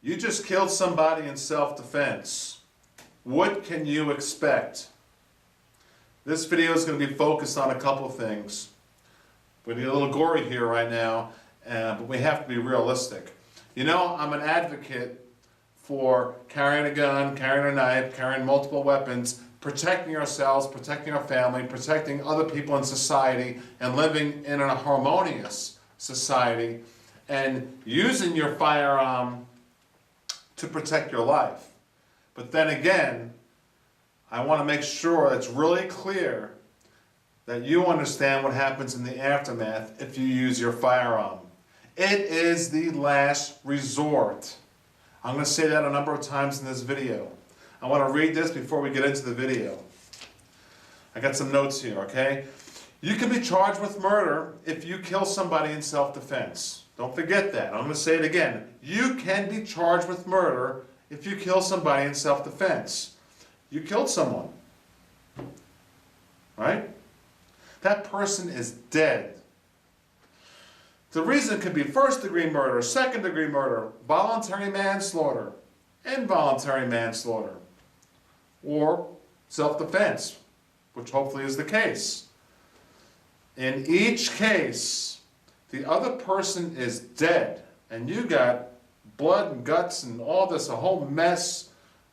You just killed somebody in self-defense. What can you expect? This video is going to be focused on a couple of things. We're going to get a little gory here right now, but we have to be realistic. You know, I'm an advocate for carrying a gun, carrying a knife, carrying multiple weapons, protecting ourselves, protecting our family, protecting other people in society, and living in a harmonious society, and using your firearm to protect your life. But then again, I want to make sure it's really clear that you understand what happens in the aftermath if you use your firearm. It is the last resort. I'm going to say that a number of times in this video. I want to read this before we get into the video. I got some notes here, okay? You can be charged with murder if you kill somebody in self-defense. Don't forget that. I'm going to say it again. You can be charged with murder if you kill somebody in self-defense. You killed someone, right? That person is dead. The reason could be first-degree murder, second-degree murder, voluntary manslaughter, involuntary manslaughter, or self-defense, which hopefully is the case. In each case, the other person is dead, and you got blood and guts and all this, a whole mess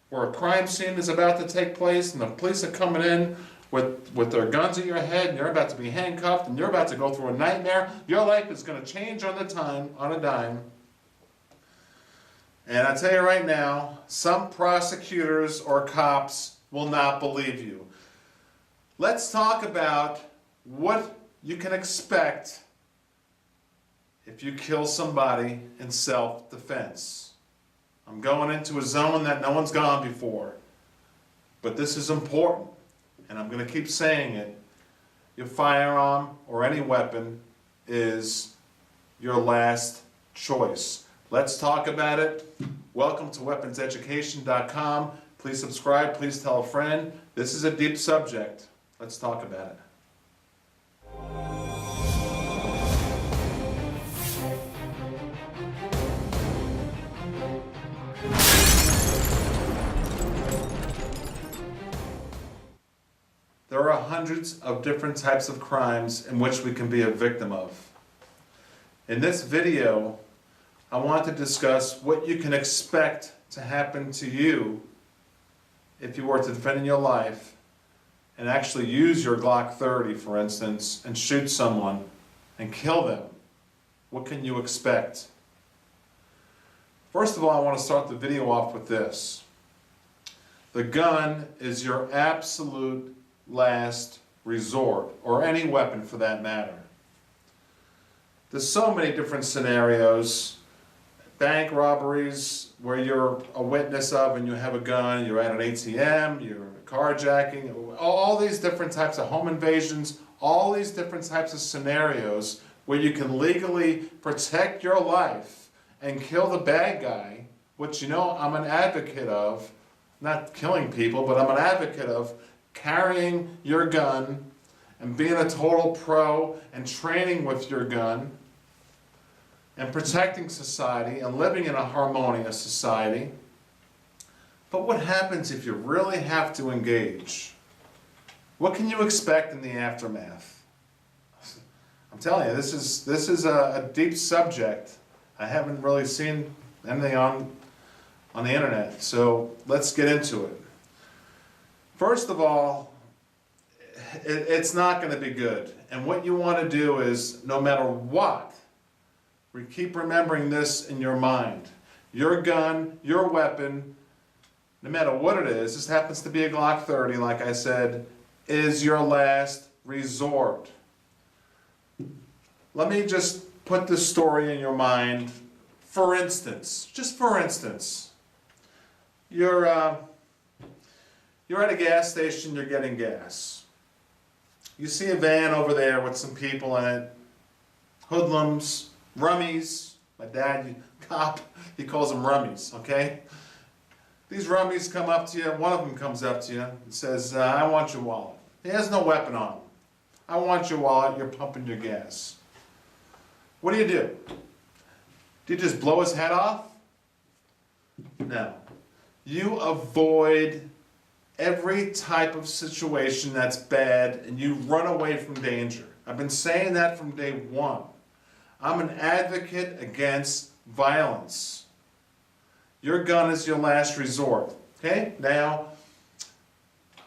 where a crime scene is about to take place, and the police are coming in with their guns at your head, and you're about to be handcuffed, and you're about to go through a nightmare. Your life is going to change on a dime. And I tell you right now, some prosecutors or cops will not believe you. Let's talk about what you can expect if you kill somebody in self-defense. I'm going into a zone that no one's gone before, but this is important, and I'm going to keep saying it. Your firearm or any weapon is your last choice. Let's talk about it. Welcome to weaponseducation.com. Please subscribe, please tell a friend. This is a deep subject. Let's talk about it. There are hundreds of different types of crimes in which we can be a victim of. In this video, I want to discuss what you can expect to happen to you if you were to defend your life and actually use your Glock 30, for instance, and shoot someone and kill them. What can you expect? First of all, I want to start the video off with this. The gun is your absolute last resort, or any weapon for that matter. There's so many different scenarios. Bank robberies where you're a witness of and you have a gun, you're at an ATM, you're carjacking, all these different types of home invasions, all these different types of scenarios where you can legally protect your life and kill the bad guy, which, you know, I'm an advocate of, not killing people, but I'm an advocate of carrying your gun and being a total pro and training with your gun and protecting society and living in a harmonious society. But what happens if you really have to engage? What can you expect in the aftermath? I'm telling you, this is a deep subject. I haven't really seen anything on the internet, so let's get into it. First of all, it's not going to be good. And what you want to do is, no matter what, keep remembering this in your mind. Your gun, your weapon, no matter what it is, this happens to be a Glock 30, like I said, is your last resort. Let me just put this story in your mind. For instance, just for instance, you're at a gas station, you're getting gas. You see a van over there with some people in it, hoodlums, rummies. My dad, cop, he calls them rummies, okay? These rummies come up to you, one of them comes up to you and says, I want your wallet. He has no weapon on him. I want your wallet, you're pumping your gas. What do? Do you just blow his head off? Now, you avoid every type of situation that's bad and you run away from danger. I've been saying that from day one. I'm an advocate against violence. Your gun is your last resort. Okay? Now,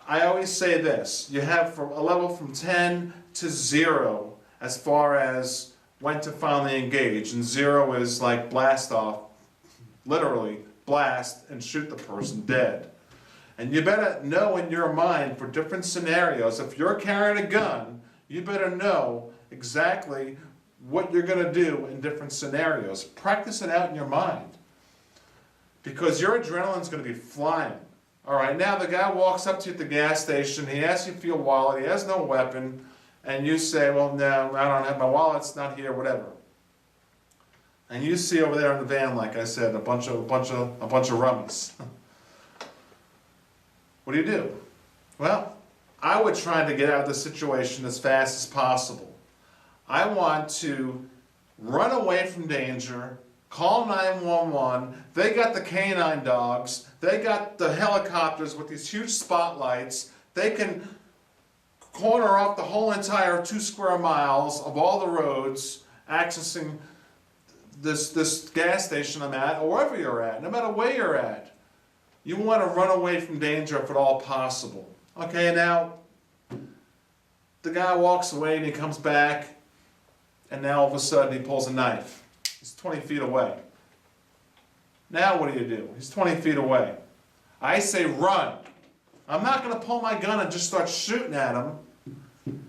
I always say this. You have a level from 10 to 0 as far as when to finally engage. And 0 is like blast off, literally blast and shoot the person dead. And you better know in your mind for different scenarios, if you're carrying a gun, you better know exactly what you're going to do in different scenarios. Practice it out in your mind. Because your adrenaline's going to be flying. All right, now the guy walks up to you at the gas station, he asks you for your wallet, he has no weapon, and you say, well, no, I don't have my wallet's not here, whatever. And you see over there in the van, like I said, a bunch of rummies. What do? Well, I would try to get out of the situation as fast as possible. I want to run away from danger, call 911, they got the canine dogs, they got the helicopters with these huge spotlights, they can corner off the whole entire 2 square miles of all the roads accessing this gas station I'm at, or wherever you're at, no matter where you're at. You want to run away from danger if at all possible. Okay, now, the guy walks away and he comes back, and now all of a sudden he pulls a knife. He's 20 feet away. Now what do? He's 20 feet away. I say run. I'm not going to pull my gun and just start shooting at him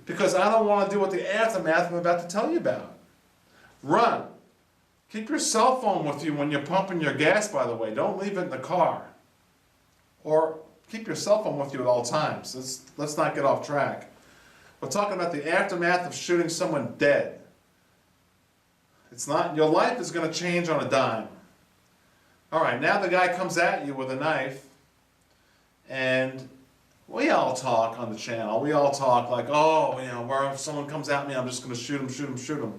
because I don't want to deal with the aftermath I'm about to tell you about. Run. Keep your cell phone with you when you're pumping your gas, by the way. Don't leave it in the car. Or keep your cell phone with you at all times. Let's not get off track. We're talking about the aftermath of shooting someone dead. It's not, your life is going to change on a dime. All right, now the guy comes at you with a knife, and we all talk on the channel. We all talk like, oh, you know, where if someone comes at me, I'm just going to shoot him, shoot him, shoot him.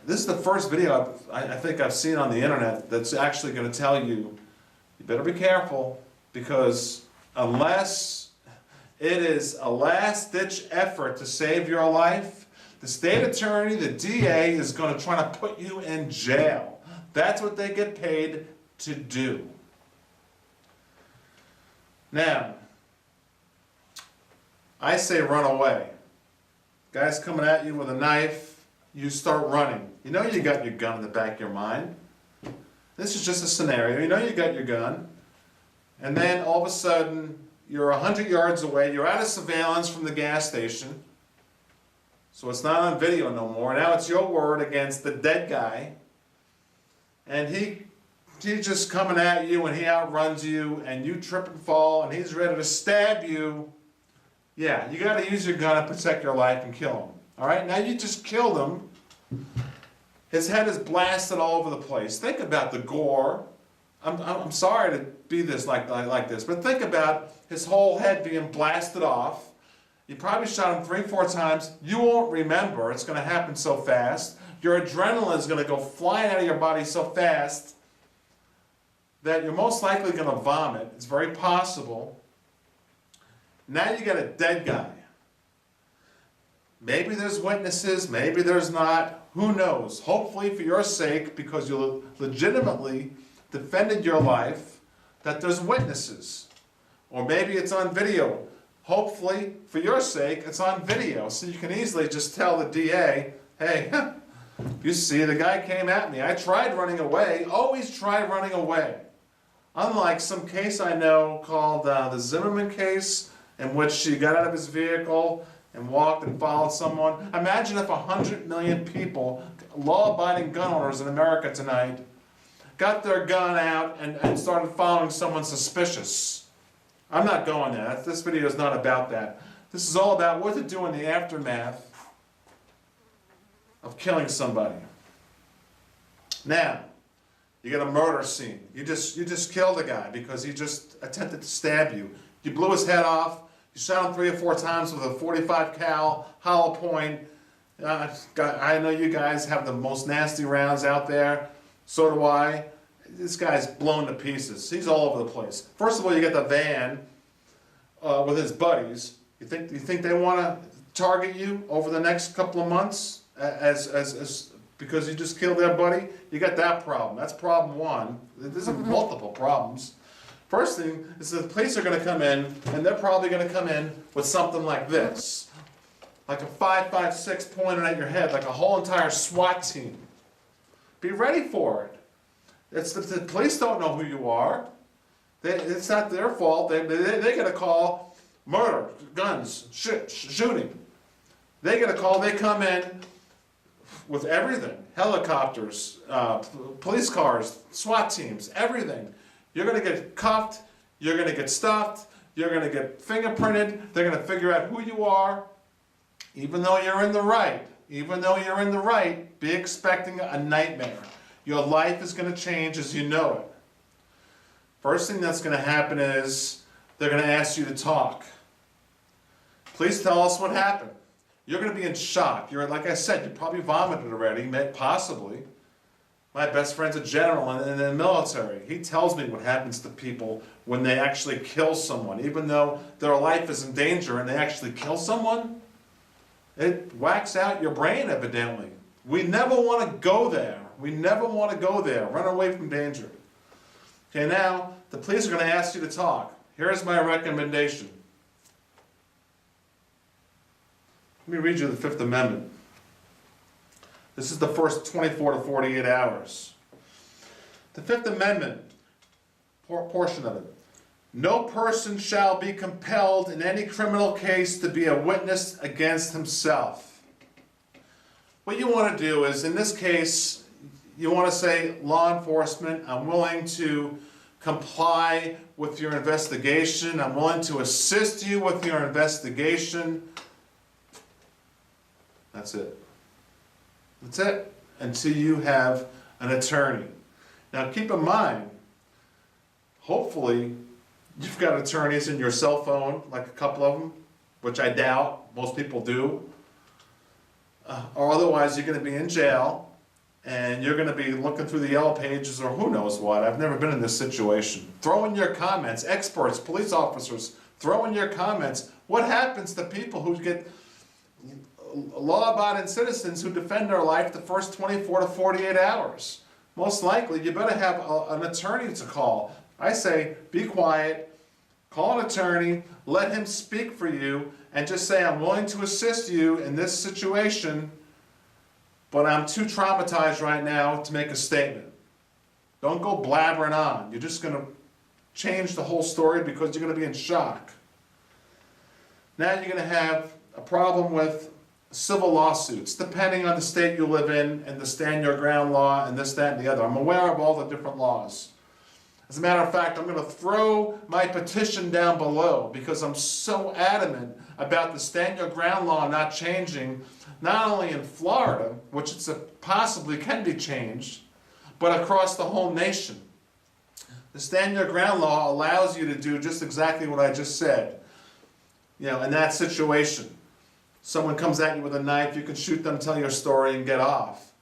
This is the first video I think I've seen on the internet that's actually going to tell you, you better be careful, because unless it is a last-ditch effort to save your life, the state attorney, the DA, is going to try to put you in jail. That's what they get paid to do. Now, I say run away. Guy's coming at you with a knife, you start running. You know you got your gun in the back of your mind. This is just a scenario. You know you got your gun. And then all of a sudden, you're 100 yards away, you're out of surveillance from the gas station. So it's not on video no more. Now it's your word against the dead guy. And he's just coming at you and he outruns you and you trip and fall and he's ready to stab you. Yeah, you got to use your gun to protect your life and kill him. All right, now you just killed him. His head is blasted all over the place. Think about the gore. I'm sorry to be this like this, but think about his whole head being blasted off. You probably shot him 3-4 times. You won't remember. It's going to happen so fast. Your adrenaline is going to go flying out of your body so fast that you're most likely going to vomit. It's very possible. Now you got a dead guy. Maybe there's witnesses, maybe there's not. Who knows? Hopefully for your sake, because you legitimately defended your life, that there's witnesses. Or maybe it's on video. Hopefully, for your sake, it's on video. So you can easily just tell the DA, hey, you see, the guy came at me. I tried running away. Always try running away. Unlike some case I know called the Zimmerman case, in which he got out of his vehicle and walked and followed someone. Imagine if 100 million people, law-abiding gun owners in America tonight, got their gun out and started following someone suspicious. I'm not going there. This video is not about that. This is all about what to do in the aftermath of killing somebody. Now, you get a murder scene. You just killed a guy because he just attempted to stab you. You blew his head off. You shot him 3 or 4 times with a .45 cal hollow point. I know you guys have the most nasty rounds out there. So do I. this guy's blown to pieces. He's all over the place. First of all, you get the van with his buddies. You think they want to target you over the next couple of months as because you just killed their buddy? You got that problem. That's problem one. There's multiple problems. First thing is the police are going to come in, and they're probably going to come in with something like this. Like a 5.56 pointed at your head, like a whole entire SWAT team. Be ready for it. The police don't know who you are. It's not their fault. They get a call, murder, guns, shooting. They get a call, they come in with everything. Helicopters, police cars, SWAT teams, everything. You're going to get cuffed, you're going to get stuffed, you're going to get fingerprinted, they're going to figure out who you are. Even though you're in the right, be expecting a nightmare. Your life is going to change as you know it. First thing that's going to happen is they're going to ask you to talk. Please tell us what happened. You're going to be in shock. Like I said, you probably vomited already, possibly. My best friend's a general in the military. He tells me what happens to people when they actually kill someone. Even though their life is in danger and they actually kill someone, it whacks out your brain evidently. We never want to go there. Run away from danger. Okay, now the police are going to ask you to talk. Here's my recommendation. Let me read you the Fifth Amendment. This is the first 24 to 48 hours. The Fifth Amendment, portion of it. No person shall be compelled in any criminal case to be a witness against himself. What you want to do is, in this case, you want to say, law enforcement, I'm willing to comply with your investigation. I'm willing to assist you with your investigation. That's it. That's it. Until you have an attorney. Now keep in mind, hopefully you've got attorneys in your cell phone, like a couple of them, which I doubt most people do. Or otherwise you're going to be in jail and you're going to be looking through the yellow pages or who knows what. I've never been in this situation. Throw in your comments, experts, police officers, throw in your comments. What happens to people who get law-abiding citizens who defend their life the first 24 to 48 hours? Most likely, you better have an attorney to call. I say, be quiet, call an attorney, let him speak for you, and just say, I'm willing to assist you in this situation, but I'm too traumatized right now to make a statement. Don't go blabbering on. You're just going to change the whole story because you're going to be in shock. Now you're going to have a problem with civil lawsuits, depending on the state you live in and the stand your ground law and this, that, and the other. I'm aware of all the different laws. As a matter of fact, I'm going to throw my petition down below because I'm so adamant about the stand your ground law not changing, not only in Florida, which it's possibly can be changed, but across the whole nation. The stand your ground law allows you to do just exactly what I just said. In that situation. Someone comes at you with a knife, you can shoot them, tell your story, and get off.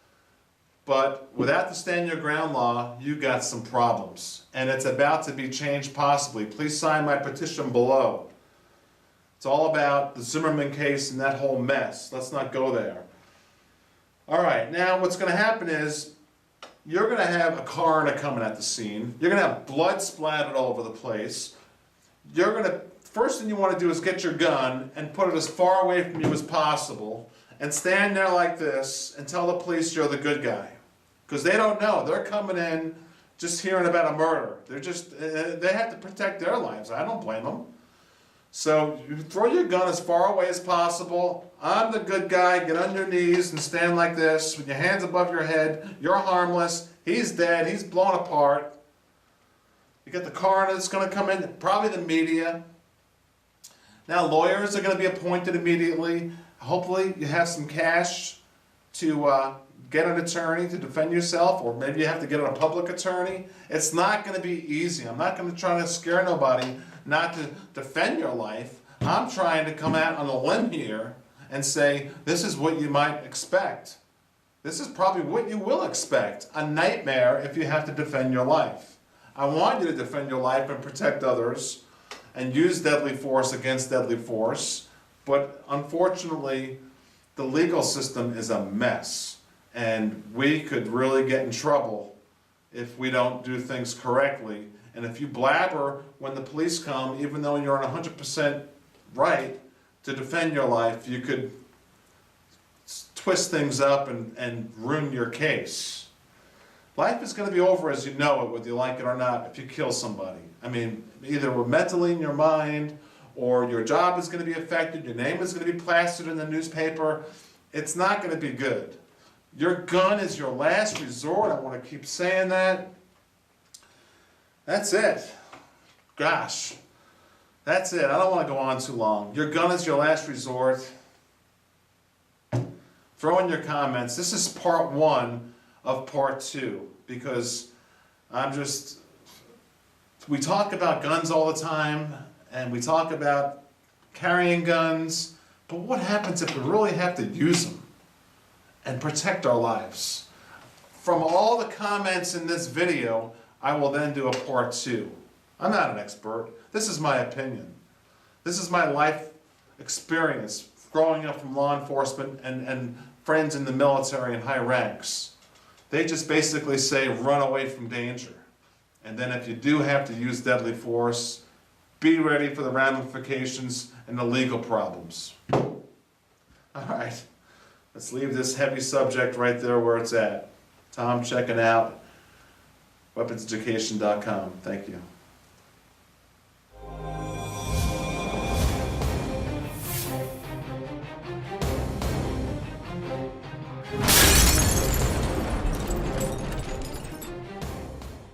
But without the stand your ground law, you got some problems. And it's about to be changed possibly. Please sign my petition below. It's all about the Zimmerman case and that whole mess. Let's not go there. All right, now what's going to happen is you're going to have a coroner coming at the scene. You're going to have blood splattered all over the place. First thing you want to do is get your gun and put it as far away from you as possible and stand there like this and tell the police you're the good guy. Because they don't know. They're coming in just hearing about a murder. They have to protect their lives. I don't blame them. So you throw your gun as far away as possible. I'm the good guy. Get on your knees and stand like this with your hands above your head. You're harmless. He's dead. He's blown apart. You get the coroner that's going to come in, probably the media. Now lawyers are going to be appointed immediately. Hopefully you have some cash to get an attorney to defend yourself, or maybe you have to get a public attorney. It's not going to be easy. I'm not going to try to scare nobody not to defend your life. I'm trying to come out on a limb here and say this is what you might expect. This is probably what you will expect. A nightmare if you have to defend your life. I want you to defend your life and protect others and use deadly force against deadly force, but unfortunately, the legal system is a mess, and we could really get in trouble if we don't do things correctly. And if you blabber when the police come, even though you're on 100% right to defend your life, you could twist things up and ruin your case. Life is going to be over as you know it, whether you like it or not, if you kill somebody. I mean, either mentally in your mind, or your job is going to be affected, your name is going to be plastered in the newspaper. It's not going to be good. Your gun is your last resort. I want to keep saying that. That's it. Gosh. That's it. I don't want to go on too long. Your gun is your last resort. Throw in your comments. This is part 1 of part 2, because we talk about guns all the time, and we talk about carrying guns, but what happens if we really have to use them and protect our lives? From all the comments in this video, I will then do a part 2. I'm not an expert. This is my opinion. This is my life experience growing up from law enforcement and friends in the military and high ranks. They just basically say run away from danger. And then if you do have to use deadly force, be ready for the ramifications and the legal problems. All right, let's leave this heavy subject right there where it's at. Tom checking out, weaponseducation.com. Thank you.